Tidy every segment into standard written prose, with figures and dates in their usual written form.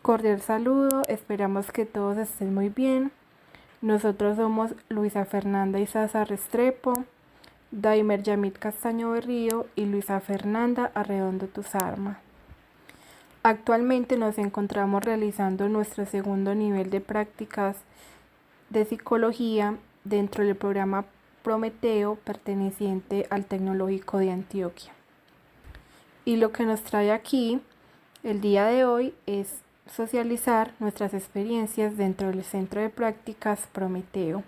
Cordial saludo, esperamos que todos estén muy bien. Nosotros somos Luisa Fernanda Izaza Restrepo, Daimer Yamit Castaño Berrío y Luisa Fernanda Arredondo Tuzarma. Actualmente nos encontramos realizando nuestro segundo nivel de prácticas de psicología dentro del programa Prometeo perteneciente al Tecnológico de Antioquia. Y lo que nos trae aquí el día de hoy es socializar nuestras experiencias dentro del Centro de Prácticas Prometeo.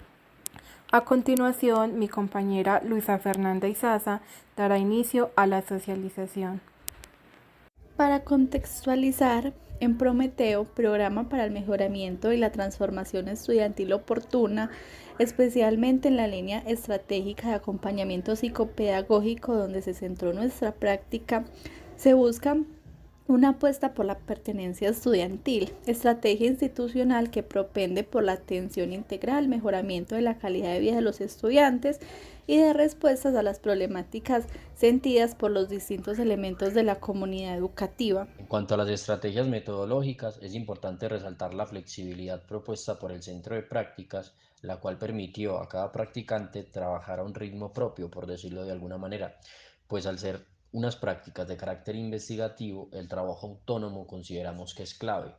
A continuación, mi compañera Luisa Fernanda Izaza dará inicio a la socialización. Para contextualizar, en Prometeo, programa para el mejoramiento y la transformación estudiantil oportuna, especialmente en la línea estratégica de acompañamiento psicopedagógico donde se centró nuestra práctica, se busca una apuesta por la pertenencia estudiantil, estrategia institucional que propende por la atención integral, mejoramiento de la calidad de vida de los estudiantes y de respuestas a las problemáticas sentidas por los distintos elementos de la comunidad educativa. En cuanto a las estrategias metodológicas, es importante resaltar la flexibilidad propuesta por el centro de prácticas, la cual permitió a cada practicante trabajar a un ritmo propio, por decirlo de alguna manera, pues al ser unas prácticas de carácter investigativo, el trabajo autónomo consideramos que es clave.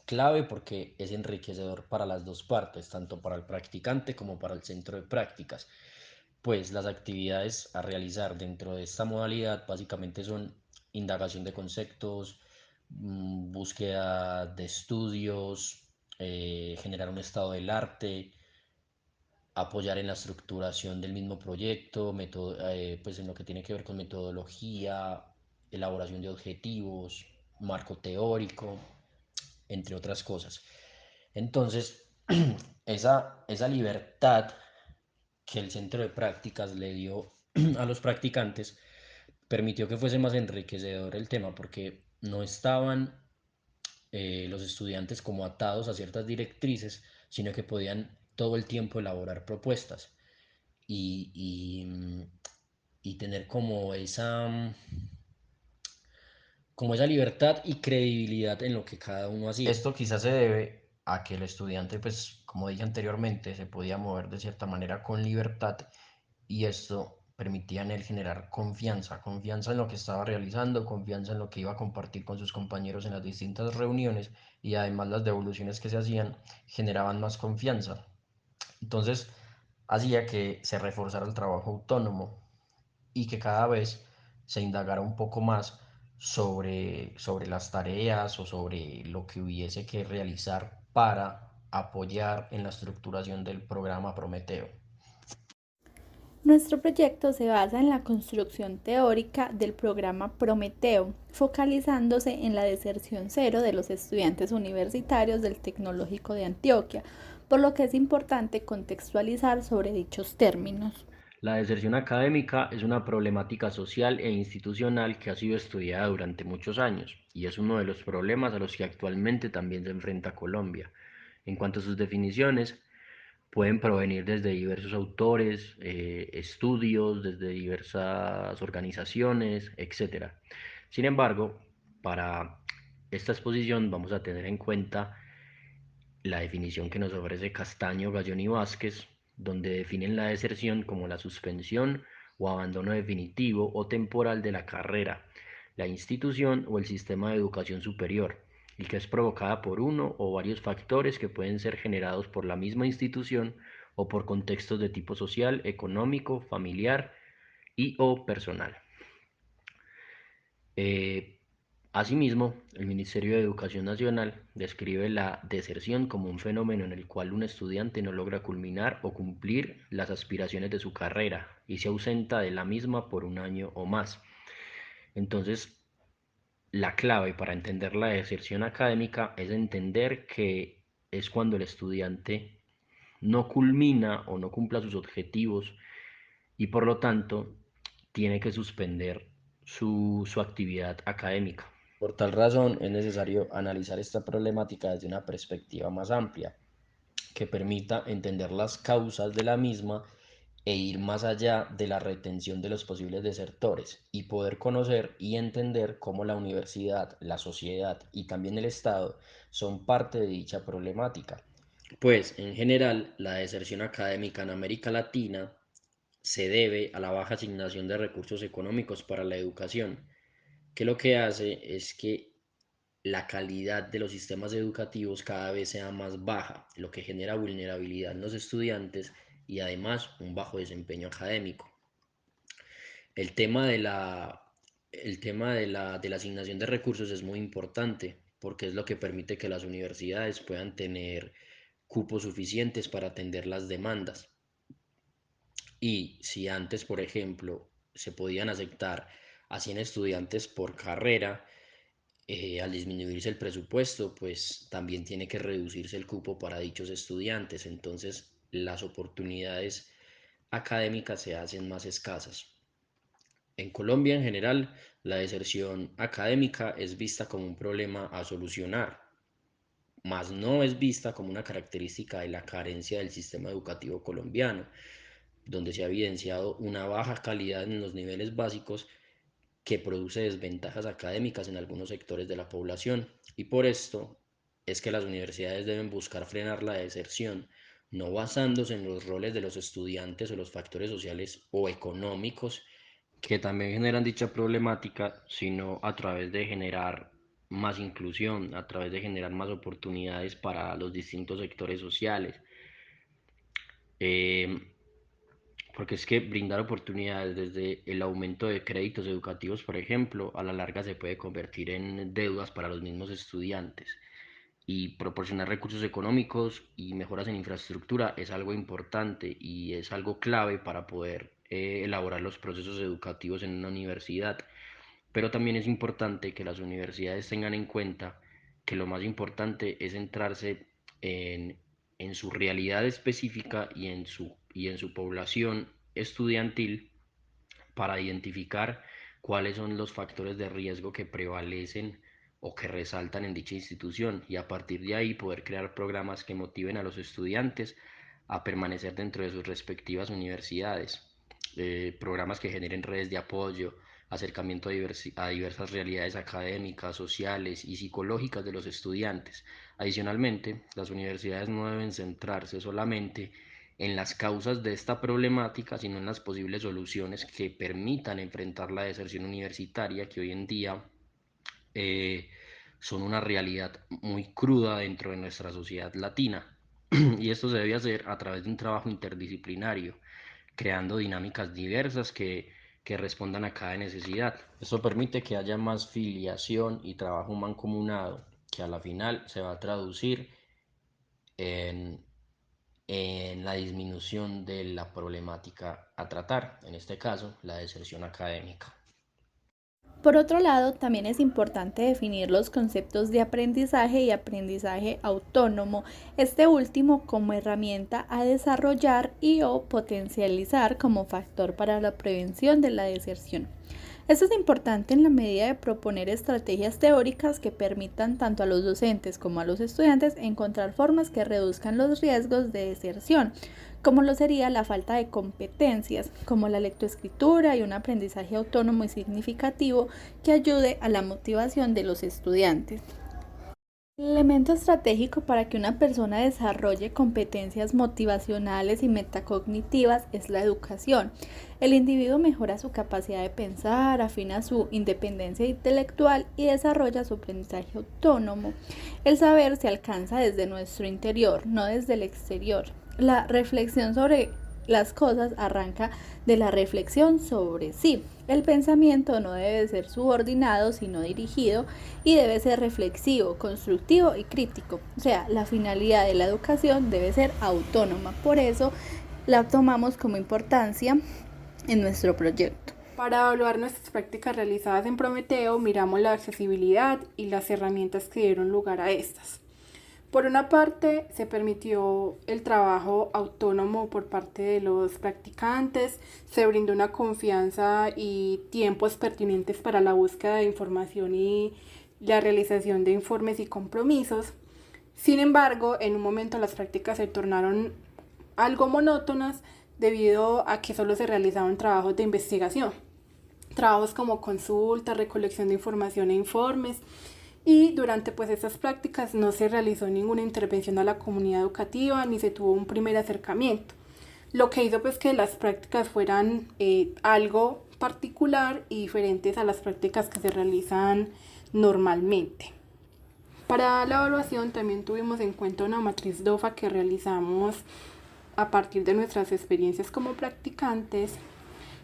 Clave porque es enriquecedor para las dos partes, tanto para el practicante como para el centro de prácticas, pues las actividades a realizar dentro de esta modalidad básicamente son indagación de conceptos, búsqueda de estudios, generar un estado del arte, apoyar en la estructuración del mismo proyecto, pues en lo que tiene que ver con metodología, elaboración de objetivos, marco teórico, entre otras cosas. Entonces, esa libertad que el centro de prácticas le dio a los practicantes permitió que fuese más enriquecedor el tema porque no estaban los estudiantes como atados a ciertas directrices, sino que podían todo el tiempo elaborar propuestas y, y, y tener como esa libertad y credibilidad en lo que cada uno hacía. Esto quizás se debe a que el estudiante, pues como dije anteriormente, se podía mover de cierta manera con libertad y esto permitía en él generar confianza, confianza en lo que estaba realizando, confianza en lo que iba a compartir con sus compañeros en las distintas reuniones y además las devoluciones que se hacían generaban más confianza. Entonces hacía que se reforzara el trabajo autónomo y que cada vez se indagara un poco más sobre las tareas o sobre lo que hubiese que realizar para apoyar en la estructuración del programa Prometeo. Nuestro proyecto se basa en la construcción teórica del programa Prometeo, focalizándose en la deserción cero de los estudiantes universitarios del Tecnológico de Antioquia, por lo que es importante contextualizar sobre dichos términos. La deserción académica es una problemática social e institucional que ha sido estudiada durante muchos años y es uno de los problemas a los que actualmente también se enfrenta Colombia. En cuanto a sus definiciones, pueden provenir desde diversos autores, estudios, desde diversas organizaciones, etcétera. Sin embargo, para esta exposición vamos a tener en cuenta la definición que nos ofrece Castaño, Gallón y Vázquez, donde definen la deserción como la suspensión o abandono definitivo o temporal de la carrera, la institución o el sistema de educación superior, y que es provocada por uno o varios factores que pueden ser generados por la misma institución o por contextos de tipo social, económico, familiar y o personal. Eh, Asimismo, el Ministerio de Educación Nacional describe la deserción como un fenómeno en el cual un estudiante no logra culminar o cumplir las aspiraciones de su carrera y se ausenta de la misma por un año o más. Entonces, la clave para entender la deserción académica es entender que es cuando el estudiante no culmina o no cumpla sus objetivos y por lo tanto tiene que suspender su actividad académica. Por tal razón, es necesario analizar esta problemática desde una perspectiva más amplia, que permita entender las causas de la misma e ir más allá de la retención de los posibles desertores y poder conocer y entender cómo la universidad, la sociedad y también el Estado son parte de dicha problemática. Pues en general la deserción académica en América Latina se debe a la baja asignación de recursos económicos para la educación, que lo que hace es que la calidad de los sistemas educativos cada vez sea más baja, lo que genera vulnerabilidad en los estudiantes y además un bajo desempeño académico. El tema de la asignación de recursos es muy importante porque es lo que permite que las universidades puedan tener cupos suficientes para atender las demandas. Y si antes, por ejemplo, se podían aceptar a 100 estudiantes por carrera, al disminuirse el presupuesto, pues también tiene que reducirse el cupo para dichos estudiantes. Entonces, las oportunidades académicas se hacen más escasas. En Colombia, en general, la deserción académica es vista como un problema a solucionar, mas no es vista como una característica de la carencia del sistema educativo colombiano, donde se ha evidenciado una baja calidad en los niveles básicos que produce desventajas académicas en algunos sectores de la población. Y por esto es que las universidades deben buscar frenar la deserción, no basándose en los roles de los estudiantes o los factores sociales o económicos que también generan dicha problemática, sino a través de generar más inclusión, a través de generar más oportunidades para los distintos sectores sociales. Eh, Porque es que brindar oportunidades desde el aumento de créditos educativos, por ejemplo, a la larga se puede convertir en deudas para los mismos estudiantes. Y proporcionar recursos económicos y mejoras en infraestructura es algo importante y es algo clave para poder elaborar los procesos educativos en una universidad. Pero también es importante que las universidades tengan en cuenta que lo más importante es centrarse en, en su realidad específica y en su población estudiantil para identificar cuáles son los factores de riesgo que prevalecen o que resaltan en dicha institución y a partir de ahí poder crear programas que motiven a los estudiantes a permanecer dentro de sus respectivas universidades, programas que generen redes de apoyo, acercamiento a diversas realidades académicas, sociales y psicológicas de los estudiantes. Adicionalmente, las universidades no deben centrarse solamente en las causas de esta problemática, sino en las posibles soluciones que permitan enfrentar la deserción universitaria que hoy en día eh, son una realidad muy cruda dentro de nuestra sociedad latina. Y esto se debe hacer a través de un trabajo interdisciplinario, creando dinámicas diversas que respondan a cada necesidad. Esto permite que haya más filiación y trabajo mancomunado, que a la final se va a traducir en, en la disminución de la problemática a tratar, en este caso, la deserción académica. Por otro lado, también es importante definir los conceptos de aprendizaje y aprendizaje autónomo, este último como herramienta a desarrollar y o potencializar como factor para la prevención de la deserción. Esto es importante en la medida de proponer estrategias teóricas que permitan tanto a los docentes como a los estudiantes encontrar formas que reduzcan los riesgos de deserción, como lo sería la falta de competencias, como la lectoescritura y un aprendizaje autónomo y significativo que ayude a la motivación de los estudiantes. El elemento estratégico para que una persona desarrolle competencias motivacionales y metacognitivas es la educación. El individuo mejora su capacidad de pensar, afina su independencia intelectual y desarrolla su aprendizaje autónomo. El saber se alcanza desde nuestro interior, no desde el exterior. La reflexión sobre las cosas arranca de la reflexión sobre sí. El pensamiento no debe ser subordinado, sino dirigido y debe ser reflexivo, constructivo y crítico. O sea, la finalidad de la educación debe ser autónoma. Por eso la tomamos como importancia en nuestro proyecto. Para evaluar nuestras prácticas realizadas en Prometeo, miramos la accesibilidad y las herramientas que dieron lugar a estas. Por una parte, se permitió el trabajo autónomo por parte de los practicantes, se brindó una confianza y tiempos pertinentes para la búsqueda de información y la realización de informes y compromisos. Sin embargo, en un momento las prácticas se tornaron algo monótonas debido a que solo se realizaban trabajos de investigación, trabajos como consulta, recolección de información e informes, y durante pues estas prácticas no se realizó ninguna intervención a la comunidad educativa ni se tuvo un primer acercamiento, lo que hizo pues que las prácticas fueran algo particular y diferentes a las prácticas que se realizan normalmente. Para la evaluación también tuvimos en cuenta una matriz DOFA que realizamos a partir de nuestras experiencias como practicantes,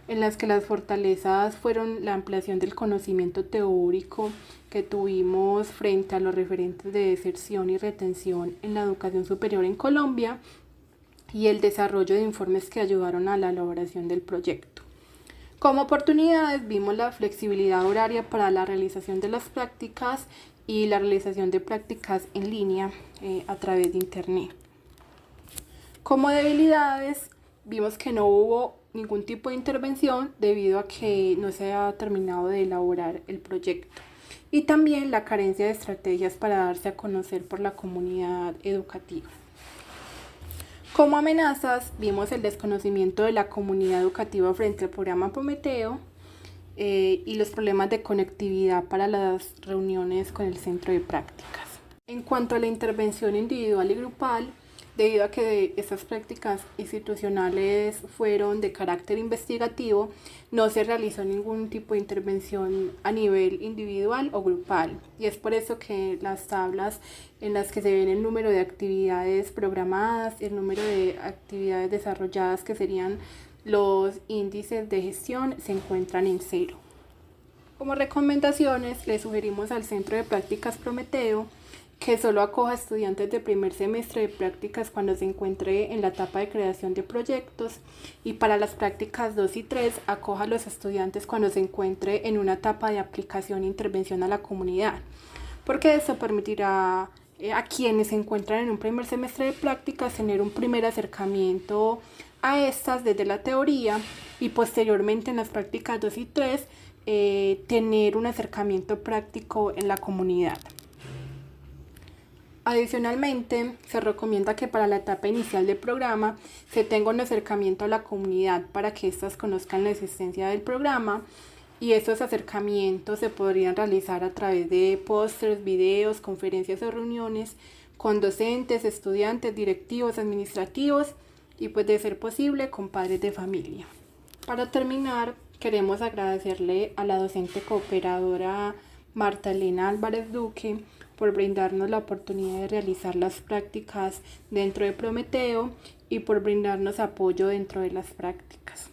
en las que las fortalezas fueron la ampliación del conocimiento teórico que tuvimos frente a los referentes de deserción y retención en la educación superior en Colombia y el desarrollo de informes que ayudaron a la elaboración del proyecto. Como oportunidades vimos la flexibilidad horaria para la realización de las prácticas y la realización de prácticas en línea a través de internet. Como debilidades vimos que no hubo ningún tipo de intervención debido a que no se ha terminado de elaborar el proyecto, y también la carencia de estrategias para darse a conocer por la comunidad educativa. Como amenazas vimos el desconocimiento de la comunidad educativa frente al programa Prometeo y los problemas de conectividad para las reuniones con el centro de prácticas. En cuanto a la intervención individual y grupal, debido a que estas prácticas institucionales fueron de carácter investigativo, no se realizó ningún tipo de intervención a nivel individual o grupal, y es por eso que las tablas en las que se ven el número de actividades programadas y el número de actividades desarrolladas, que serían los índices de gestión, se encuentran en 0. Como recomendaciones, le sugerimos al Centro de Prácticas Prometeo que solo acoja estudiantes de primer semestre de prácticas cuando se encuentre en la etapa de creación de proyectos, y para las prácticas 2 y 3 acoja a los estudiantes cuando se encuentre en una etapa de aplicación e intervención a la comunidad, porque esto permitirá a quienes se encuentran en un primer semestre de prácticas tener un primer acercamiento a estas desde la teoría, y posteriormente en las prácticas 2 y 3 tener un acercamiento práctico en la comunidad. Adicionalmente, se recomienda que para la etapa inicial del programa se tenga un acercamiento a la comunidad para que éstas conozcan la existencia del programa, y estos acercamientos se podrían realizar a través de pósters, videos, conferencias o reuniones con docentes, estudiantes, directivos, administrativos y, pues de ser posible, con padres de familia. Para terminar, queremos agradecerle a la docente cooperadora Marta Elena Álvarez Duque por brindarnos la oportunidad de realizar las prácticas dentro de Prometeo y por brindarnos apoyo dentro de las prácticas.